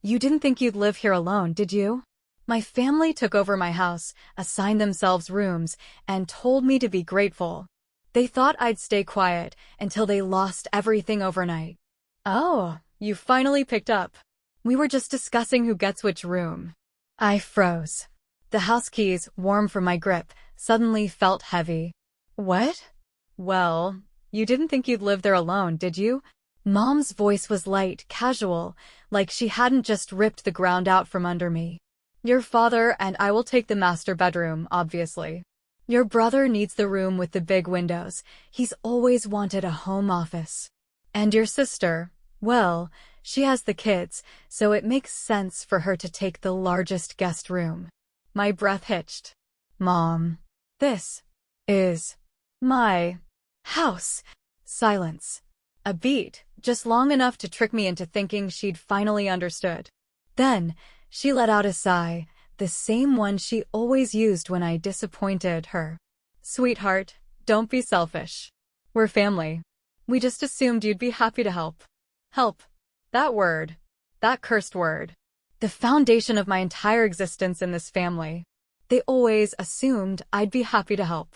You didn't think you'd live here alone, did you? My family took over my house, assigned themselves rooms, and told me to be grateful. They thought I'd stay quiet until they lost everything overnight. Oh, you finally picked up. We were just discussing who gets which room. I froze. The house keys, warm from my grip, suddenly felt heavy. What? Well, you didn't think you'd live there alone, did you? Mom's voice was light, casual, like she hadn't just ripped the ground out from under me. Your father and I will take the master bedroom, obviously. Your brother needs the room with the big windows. He's always wanted a home office. And your sister, well, she has the kids, so it makes sense for her to take the largest guest room. My breath hitched. Mom, this is my house. Silence. A beat, just long enough to trick me into thinking she'd finally understood. Then, she let out a sigh, the same one she always used when I disappointed her. Sweetheart, don't be selfish. We're family. We just assumed you'd be happy to help. Help. That word. That cursed word. The foundation of my entire existence in this family. They always assumed I'd be happy to help.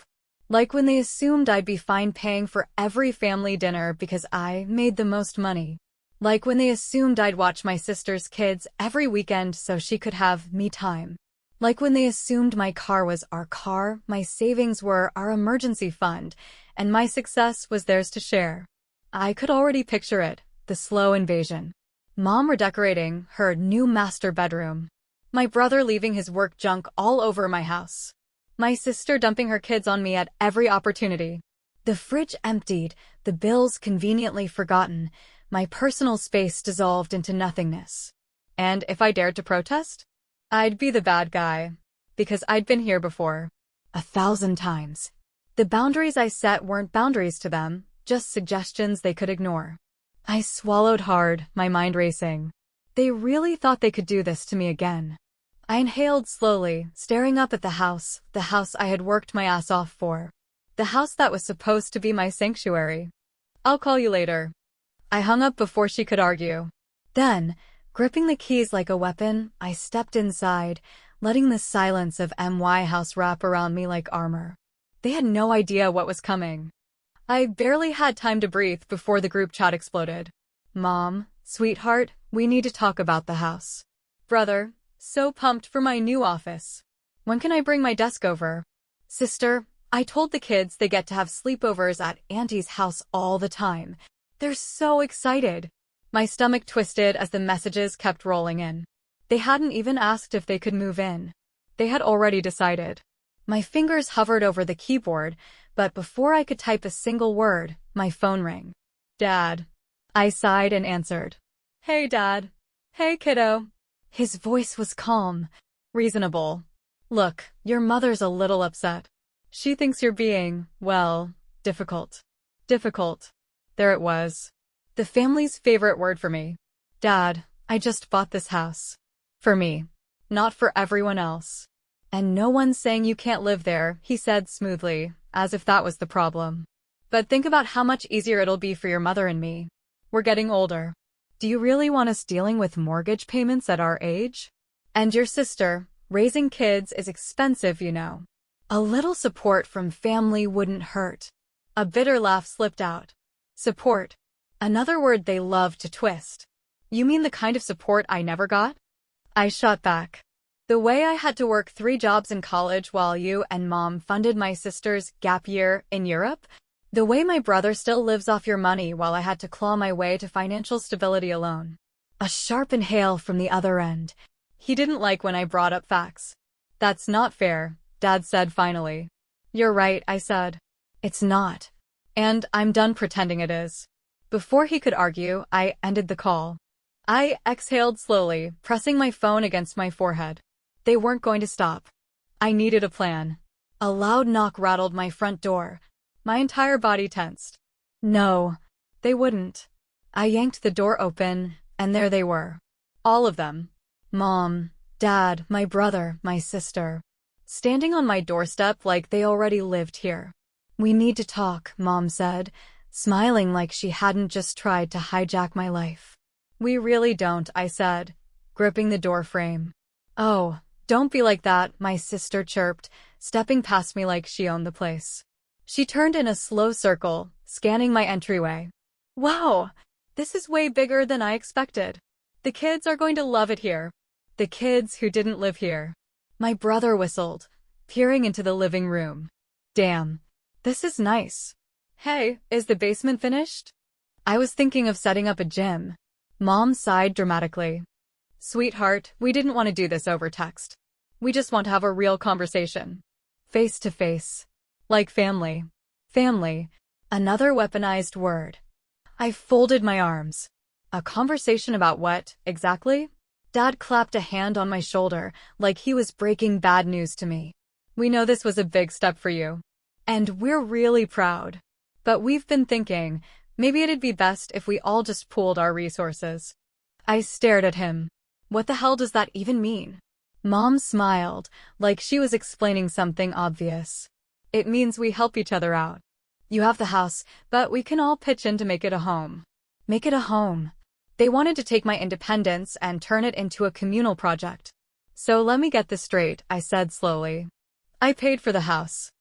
Like when they assumed I'd be fine paying for every family dinner because I made the most money. Like when they assumed I'd watch my sister's kids every weekend so she could have me time. Like when they assumed my car was our car, my savings were our emergency fund, and my success was theirs to share. I could already picture it, the slow invasion. Mom redecorating her new master bedroom. My brother leaving his work junk all over my house. My sister dumping her kids on me at every opportunity. The fridge emptied, the bills conveniently forgotten, my personal space dissolved into nothingness. And if I dared to protest, I'd be the bad guy, because I'd been here before. 1,000 times. The boundaries I set weren't boundaries to them, just suggestions they could ignore. I swallowed hard, my mind racing. They really thought they could do this to me again. I inhaled slowly, staring up at the house I had worked my ass off for. The house that was supposed to be my sanctuary. I'll call you later. I hung up before she could argue. Then, gripping the keys like a weapon, I stepped inside, letting the silence of MY house wrap around me like armor. They had no idea what was coming. I barely had time to breathe before the group chat exploded. Mom, sweetheart, we need to talk about the house. Brother, so pumped for my new office. When can I bring my desk over? Sister, I told the kids they get to have sleepovers at Auntie's house all the time. They're so excited. My stomach twisted as the messages kept rolling in. They hadn't even asked if they could move in. They had already decided. My fingers hovered over the keyboard, but before I could type a single word, my phone rang. Dad. I sighed and answered. Hey, Dad. Hey, kiddo. His voice was calm, reasonable. Look, your mother's a little upset. She thinks you're being, well, difficult. Difficult. There it was. The family's favorite word for me. Dad, I just bought this house. For me. Not for everyone else. And no one's saying you can't live there, he said smoothly, as if that was the problem. But think about how much easier it'll be for your mother and me. We're getting older. Do you really want us dealing with mortgage payments at our age? And your sister, raising kids is expensive, you know. A little support from family wouldn't hurt. A bitter laugh slipped out. Support. Another word they love to twist. You mean the kind of support I never got? I shot back. The way I had to work 3 jobs in college while you and Mom funded my sister's gap year in Europe? The way my brother still lives off your money while I had to claw my way to financial stability alone. A sharp inhale from the other end. He didn't like when I brought up facts. That's not fair, Dad said finally. You're right, I said. It's not. And I'm done pretending it is. Before he could argue, I ended the call. I exhaled slowly, pressing my phone against my forehead. They weren't going to stop. I needed a plan. A loud knock rattled my front door. My entire body tensed. No, they wouldn't. I yanked the door open, and there they were. All of them. Mom, Dad, my brother, my sister. Standing on my doorstep like they already lived here. We need to talk, Mom said, smiling like she hadn't just tried to hijack my life. We really don't, I said, gripping the door frame. "Oh, don't be like that," my sister chirped, stepping past me like she owned the place. She turned in a slow circle, scanning my entryway. "Wow, this is way bigger than I expected. The kids are going to love it here. The kids who didn't live here." My brother whistled, peering into the living room. "Damn, this is nice. Hey, is the basement finished?" I was thinking of setting up a gym. Mom sighed dramatically. "Sweetheart, we didn't want to do this over text. We just want to have a real conversation. Face to face. Like family." Family. Another weaponized word. I folded my arms. A conversation about what, exactly? Dad clapped a hand on my shoulder, like he was breaking bad news to me. "We know this was a big step for you. And we're really proud. But we've been thinking, maybe it'd be best if we all just pooled our resources." I stared at him. What the hell does that even mean? Mom smiled, like she was explaining something obvious. "It means we help each other out. You have the house, but we can all pitch in to make it a home." Make it a home. They wanted to take my independence and turn it into a communal project. "So let me get this straight," I said slowly. "I paid for the house.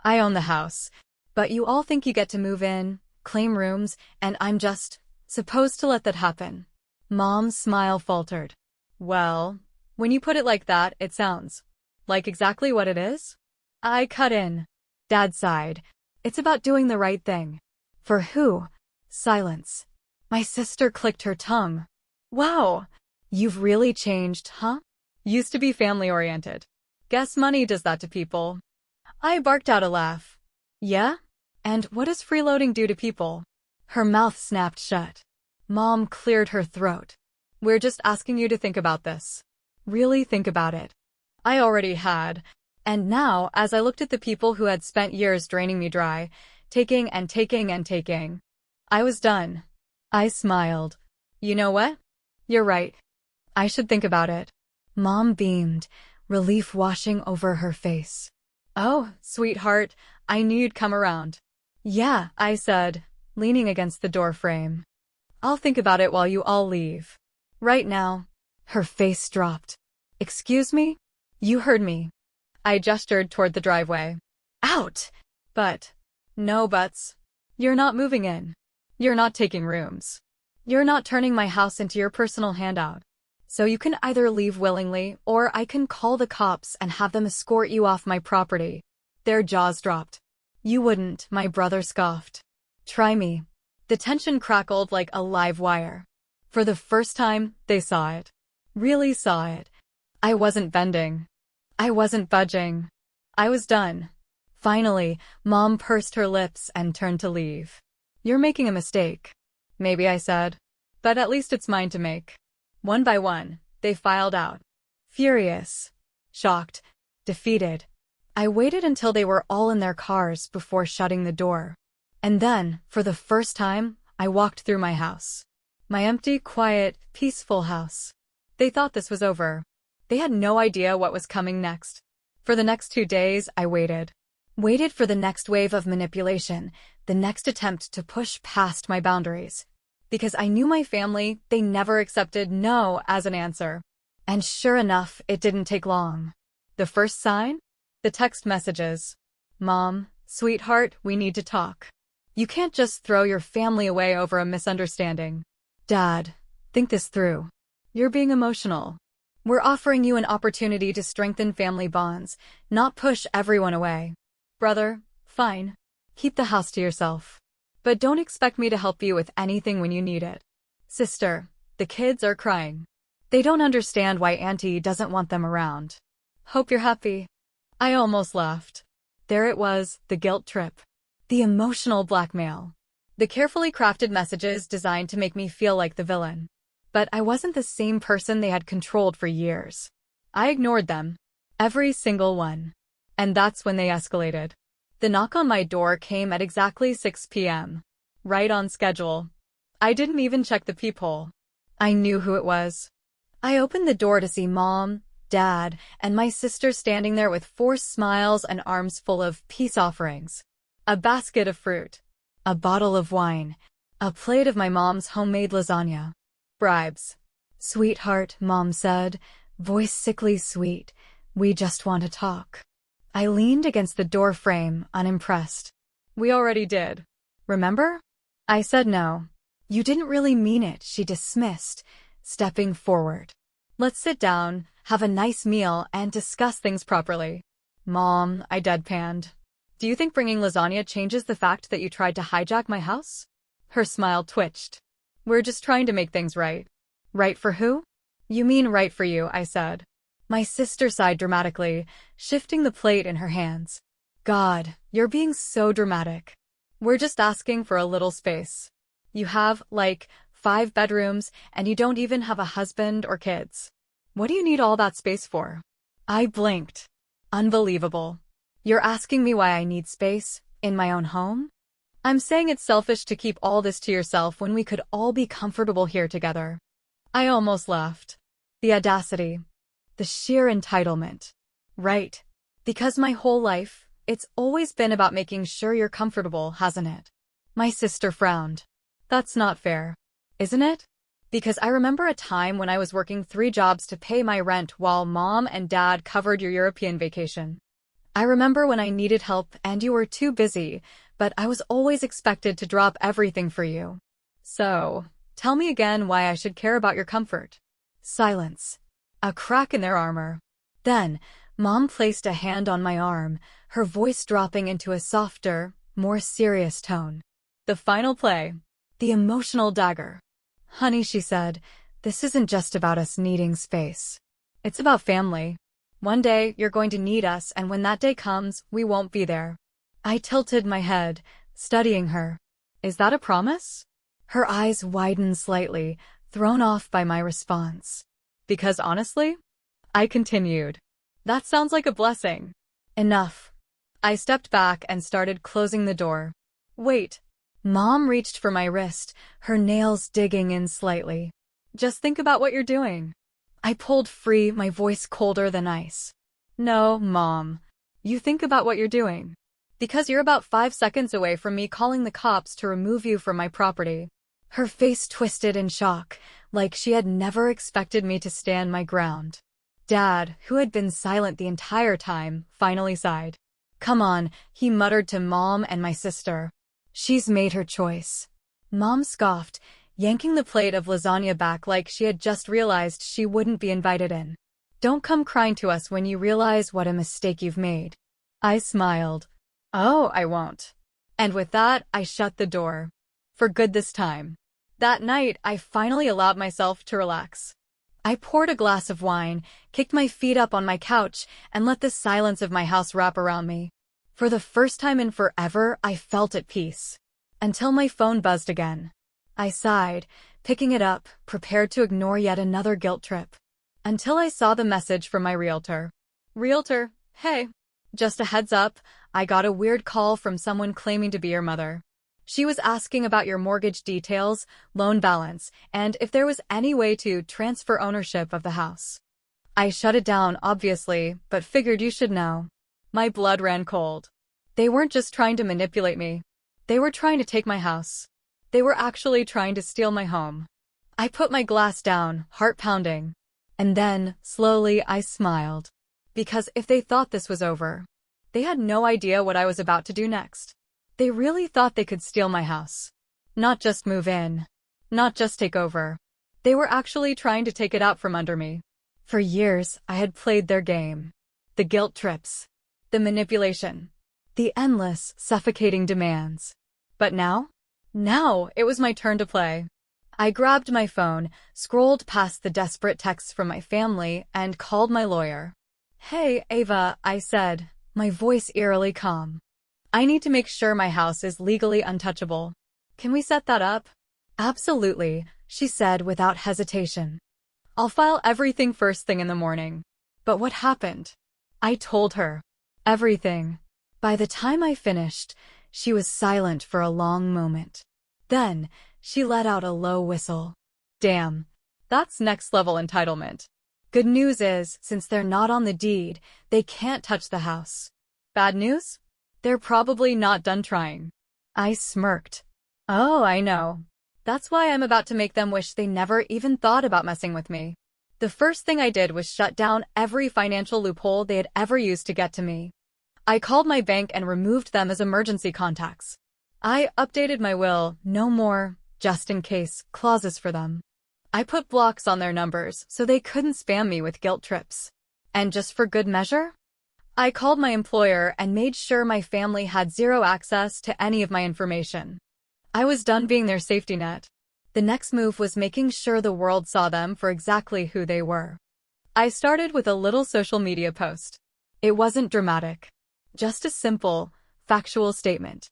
I own the house. But you all think you get to move in, claim rooms, and I'm just supposed to let that happen." Mom's smile faltered. "Well, when you put it like that, it sounds like exactly what it is." I cut in. Dad sighed. "It's about doing the right thing." "For who?" Silence. My sister clicked her tongue. "Wow, you've really changed, huh? Used to be family-oriented. Guess money does that to people." I barked out a laugh. "Yeah? And what does freeloading do to people?" Her mouth snapped shut. Mom cleared her throat. "We're just asking you to think about this. Really think about it." I already had. And now, as I looked at the people who had spent years draining me dry, taking and taking and taking, I was done. I smiled. "You know what? You're right. I should think about it." Mom beamed, relief washing over her face. "Oh, sweetheart, I knew you'd come around." "Yeah," I said, leaning against the door frame. "I'll think about it while you all leave. Right now." Her face dropped. "Excuse me? You heard me." I gestured toward the driveway. "Out!" "But." "No buts. You're not moving in. You're not taking rooms. You're not turning my house into your personal handout. So you can either leave willingly, or I can call the cops and have them escort you off my property." Their jaws dropped. "You wouldn't," my brother scoffed. "Try me." The tension crackled like a live wire. For the first time, they saw it. Really saw it. I wasn't bending. I wasn't budging. I was done. Finally, Mom pursed her lips and turned to leave. "You're making a mistake." "Maybe," I said. "But at least it's mine to make." One by one, they filed out. Furious. Shocked. Defeated. I waited until they were all in their cars before shutting the door. And then, for the first time, I walked through my house. My empty, quiet, peaceful house. They thought this was over. They had no idea what was coming next. For the next 2 days, I waited. Waited for the next wave of manipulation, the next attempt to push past my boundaries. Because I knew my family, they never accepted no as an answer. And sure enough, it didn't take long. The first sign? The text messages. "Mom, sweetheart, we need to talk. You can't just throw your family away over a misunderstanding." "Dad, think this through. You're being emotional. We're offering you an opportunity to strengthen family bonds, not push everyone away." "Brother, fine. Keep the house to yourself. But don't expect me to help you with anything when you need it." "Sister, the kids are crying. They don't understand why Auntie doesn't want them around. Hope you're happy." I almost laughed. There it was, the guilt trip. The emotional blackmail. The carefully crafted messages designed to make me feel like the villain. But I wasn't the same person they had controlled for years. I ignored them. Every single one. And that's when they escalated. The knock on my door came at exactly 6 p.m. Right on schedule. I didn't even check the peephole. I knew who it was. I opened the door to see Mom, Dad, and my sister standing there with forced smiles and arms full of peace offerings. A basket of fruit. A bottle of wine. A plate of my mom's homemade lasagna. Bribes. Sweetheart, Mom said, voice sickly sweet. We just want to talk. I leaned against the door frame, unimpressed. We already did. Remember? I said no. You didn't really mean it, she dismissed, stepping forward. Let's sit down, have a nice meal, and discuss things properly. Mom, I deadpanned. Do you think bringing lasagna changes the fact that you tried to hijack my house? Her smile twitched. We're just trying to make things right. Right for who? You mean right for you, I said. My sister sighed dramatically, shifting the plate in her hands. God, you're being so dramatic. We're just asking for a little space. You have, like, 5 bedrooms, and you don't even have a husband or kids. What do you need all that space for? I blinked. Unbelievable. You're asking me why I need space in my own home? I'm saying it's selfish to keep all this to yourself when we could all be comfortable here together. I almost laughed. The audacity. The sheer entitlement. Right. Because my whole life, it's always been about making sure you're comfortable, hasn't it? My sister frowned. That's not fair. Isn't it? Because I remember a time when I was working 3 jobs to pay my rent while Mom and Dad covered your European vacation. I remember when I needed help and you were too busy, but I was always expected to drop everything for you. So, tell me again why I should care about your comfort. Silence. A crack in their armor. Then, Mom placed a hand on my arm, her voice dropping into a softer, more serious tone. The final play. The emotional dagger. Honey, she said, this isn't just about us needing space. It's about family. One day, you're going to need us, and when that day comes, we won't be there. I tilted my head, studying her. Is that a promise? Her eyes widened slightly, thrown off by my response. Because honestly, I continued. That sounds like a blessing. Enough. I stepped back and started closing the door. Wait. Mom reached for my wrist, her nails digging in slightly. Just think about what you're doing. I pulled free, my voice colder than ice. No, Mom. You think about what you're doing. Because you're about 5 seconds away from me calling the cops to remove you from my property. Her face twisted in shock, like she had never expected me to stand my ground. Dad, who had been silent the entire time, finally sighed. Come on, he muttered to Mom and my sister. She's made her choice. Mom scoffed, yanking the plate of lasagna back like she had just realized she wouldn't be invited in. Don't come crying to us when you realize what a mistake you've made. I smiled. Oh, I won't. And with that, I shut the door. For good this time. That night, I finally allowed myself to relax. I poured a glass of wine, kicked my feet up on my couch, and let the silence of my house wrap around me. For the first time in forever, I felt at peace. Until my phone buzzed again. I sighed, picking it up, prepared to ignore yet another guilt trip. Until I saw the message from my realtor. Realtor, hey. Just a heads up, I got a weird call from someone claiming to be your mother. She was asking about your mortgage details, loan balance, and if there was any way to transfer ownership of the house. I shut it down, obviously, but figured you should know. My blood ran cold. They weren't just trying to manipulate me. They were trying to take my house. They were actually trying to steal my home. I put my glass down, heart pounding. And then, slowly, I smiled. Because if they thought this was over, they had no idea what I was about to do next. They really thought they could steal my house. Not just move in. Not just take over. They were actually trying to take it out from under me. For years, I had played their game. The guilt trips. The manipulation. The endless, suffocating demands. But now? Now, it was my turn to play. I grabbed my phone, scrolled past the desperate texts from my family, and called my lawyer. Hey, Ava, I said, my voice eerily calm. I need to make sure my house is legally untouchable. Can we set that up? Absolutely, she said without hesitation. I'll file everything first thing in the morning. But what happened? I told her. Everything. By the time I finished, she was silent for a long moment. Then, she let out a low whistle. Damn. That's next-level entitlement. Good news is, since they're not on the deed, they can't touch the house. Bad news? They're probably not done trying. I smirked. Oh, I know. That's why I'm about to make them wish they never even thought about messing with me. The first thing I did was shut down every financial loophole they had ever used to get to me. I called my bank and removed them as emergency contacts. I updated my will, no more, just in case, clauses for them. I put blocks on their numbers so they couldn't spam me with guilt trips. And just for good measure, I called my employer and made sure my family had zero access to any of my information. I was done being their safety net. The next move was making sure the world saw them for exactly who they were. I started with a little social media post. It wasn't dramatic. Just a simple, factual statement.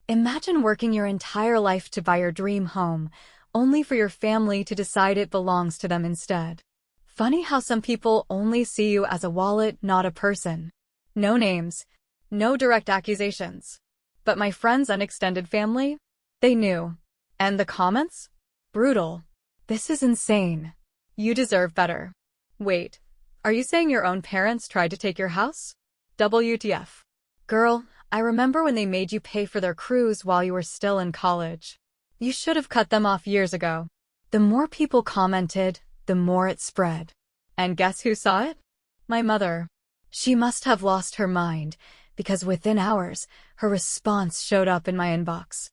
Imagine working your entire life to buy your dream home, only for your family to decide it belongs to them instead. Funny how some people only see you as a wallet, not a person. No names, no direct accusations. But my friends and extended family? They knew. And the comments? Brutal. This is insane. You deserve better. Wait, are you saying your own parents tried to take your house? WTF. Girl, I remember when they made you pay for their cruise while you were still in college. You should have cut them off years ago. The more people commented, the more it spread. And guess who saw it? My mother. She must have lost her mind, because within hours, her response showed up in my inbox.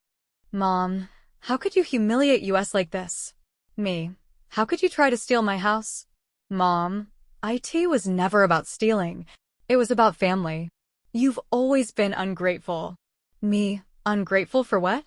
Mom, how could you humiliate us like this? Me, how could you try to steal my house? Mom, IT was never about stealing. It was about family. You've always been ungrateful. Me, ungrateful for what?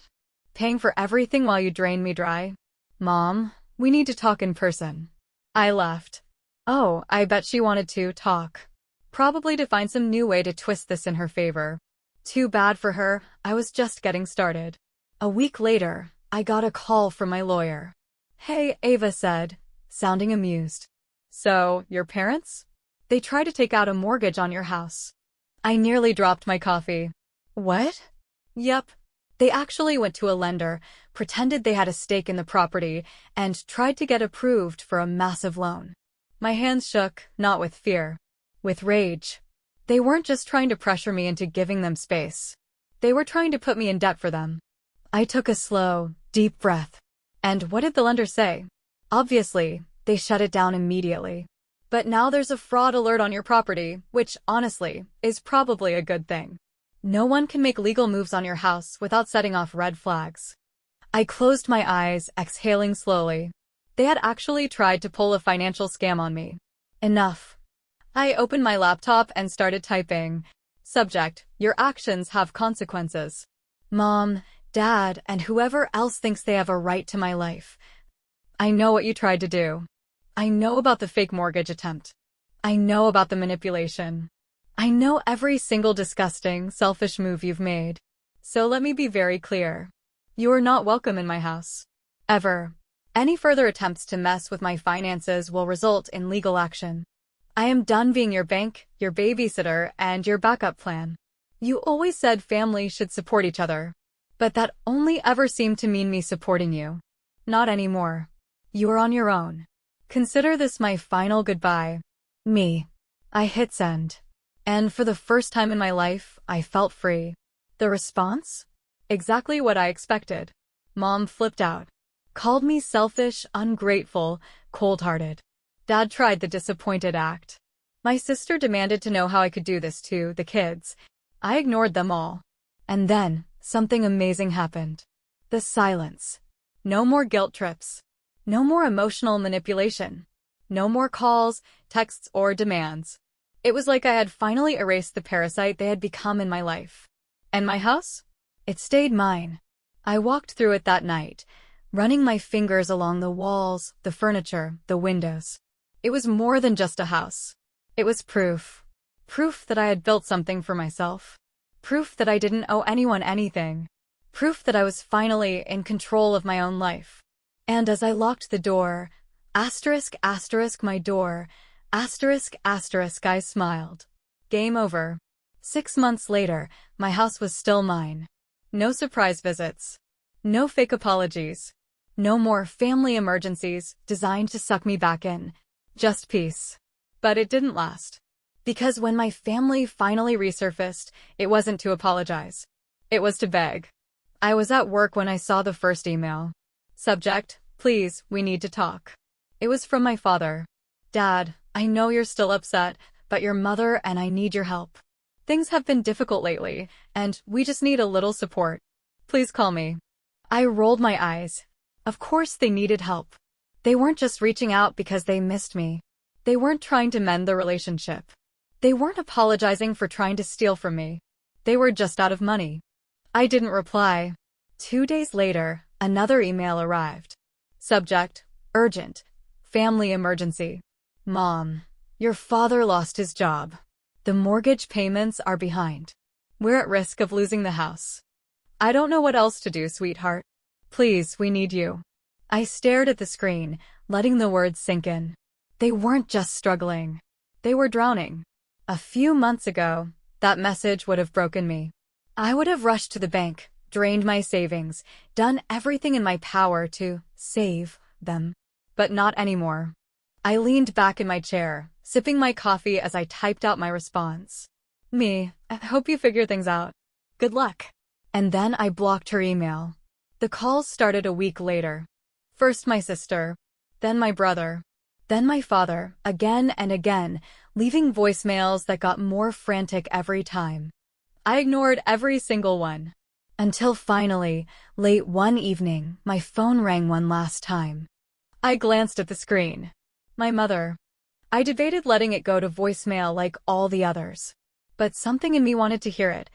Paying for everything while you drain me dry? Mom, we need to talk in person. I left. Oh, I bet she wanted to talk. Probably to find some new way to twist this in her favor. Too bad for her, I was just getting started. A week later, I got a call from my lawyer. Hey, Ava said, sounding amused. So, your parents? They tried to take out a mortgage on your house. I nearly dropped my coffee. What? Yep. They actually went to a lender, pretended they had a stake in the property, and tried to get approved for a massive loan. My hands shook, not with fear. With rage. They weren't just trying to pressure me into giving them space. They were trying to put me in debt for them. I took a slow, deep breath. And what did the lender say? Obviously, they shut it down immediately. But now there's a fraud alert on your property, which, honestly, is probably a good thing. No one can make legal moves on your house without setting off red flags. I closed my eyes, exhaling slowly. They had actually tried to pull a financial scam on me. Enough. I opened my laptop and started typing. Subject, your actions have consequences. Mom, Dad, and whoever else thinks they have a right to my life. I know what you tried to do. I know about the fake mortgage attempt. I know about the manipulation. I know every single disgusting, selfish move you've made. So let me be very clear. You are not welcome in my house. Ever. Any further attempts to mess with my finances will result in legal action. I am done being your bank, your babysitter, and your backup plan. You always said family should support each other. But that only ever seemed to mean me supporting you. Not anymore. You are on your own. Consider this my final goodbye. Me. I hit send. And for the first time in my life, I felt free. The response? Exactly what I expected. Mom flipped out. Called me selfish, ungrateful, cold-hearted. Dad tried the disappointed act. My sister demanded to know how I could do this to the kids. I ignored them all. And then, something amazing happened. The silence. No more guilt trips. No more emotional manipulation. No more calls, texts, or demands. It was like I had finally erased the parasite they had become in my life. And my house? It stayed mine. I walked through it that night, running my fingers along the walls, the furniture, the windows. It was more than just a house. It was proof. Proof that I had built something for myself. Proof that I didn't owe anyone anything. Proof that I was finally in control of my own life. And as I locked the door, asterisk, asterisk, my door, asterisk, asterisk, I smiled. Game over. 6 months later, my house was still mine. No surprise visits. No fake apologies. No more family emergencies designed to suck me back in. Just peace. But it didn't last. Because when my family finally resurfaced, it wasn't to apologize. It was to beg. I was at work when I saw the first email. Subject, please, we need to talk. It was from my father. Dad, I know you're still upset, but your mother and I need your help. Things have been difficult lately, and we just need a little support. Please call me. I rolled my eyes. Of course they needed help. They weren't just reaching out because they missed me. They weren't trying to mend the relationship. They weren't apologizing for trying to steal from me. They were just out of money. I didn't reply. 2 days later, another email arrived. Subject, urgent. Family emergency. Mom, your father lost his job. The mortgage payments are behind. We're at risk of losing the house. I don't know what else to do, sweetheart. Please, we need you. I stared at the screen, letting the words sink in. They weren't just struggling. They were drowning. A few months ago, that message would have broken me. I would have rushed to the bank, drained my savings, done everything in my power to save them. But not anymore. I leaned back in my chair, sipping my coffee as I typed out my response. I hope you figure things out. Good luck. And then I blocked her email. The calls started a week later. First my sister, then my brother, then my father, again and again, leaving voicemails that got more frantic every time. I ignored every single one. Until finally, late one evening, my phone rang one last time. I glanced at the screen. My mother. I debated letting it go to voicemail like all the others. But something in me wanted to hear it,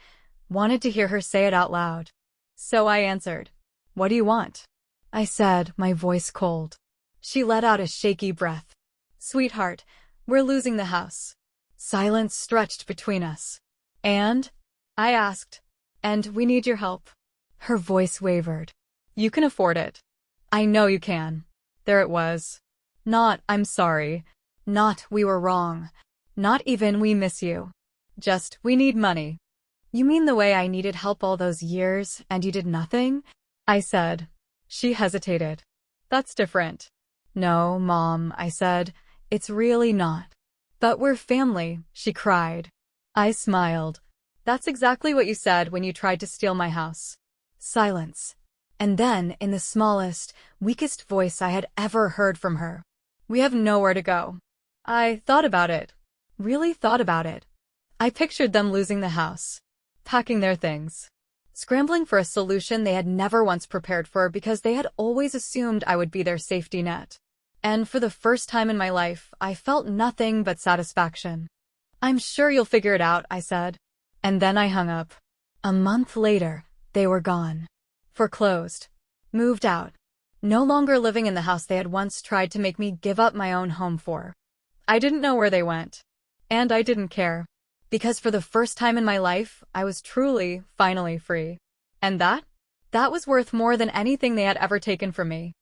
wanted to hear her say it out loud. So I answered. What do you want? I said, my voice cold. She let out a shaky breath. Sweetheart, we're losing the house. Silence stretched between us. And? I asked. And we need your help. Her voice wavered. You can afford it. I know you can. There it was. Not, I'm sorry. Not, we were wrong. Not even, we miss you. Just, we need money. You mean the way I needed help all those years, and you did nothing? I said. She hesitated. That's different. No, Mom, I said. It's really not. But we're family, she cried. I smiled. That's exactly what you said when you tried to steal my house. Silence. And then, in the smallest, weakest voice I had ever heard from her. We have nowhere to go. I thought about it. Really thought about it. I pictured them losing the house. Packing their things. Scrambling for a solution they had never once prepared for because they had always assumed I would be their safety net. And for the first time in my life, I felt nothing but satisfaction. I'm sure you'll figure it out, I said. And then I hung up. A month later, they were gone. Foreclosed. Moved out. No longer living in the house they had once tried to make me give up my own home for. I didn't know where they went. And I didn't care. Because for the first time in my life, I was truly, finally free. And that was worth more than anything they had ever taken from me.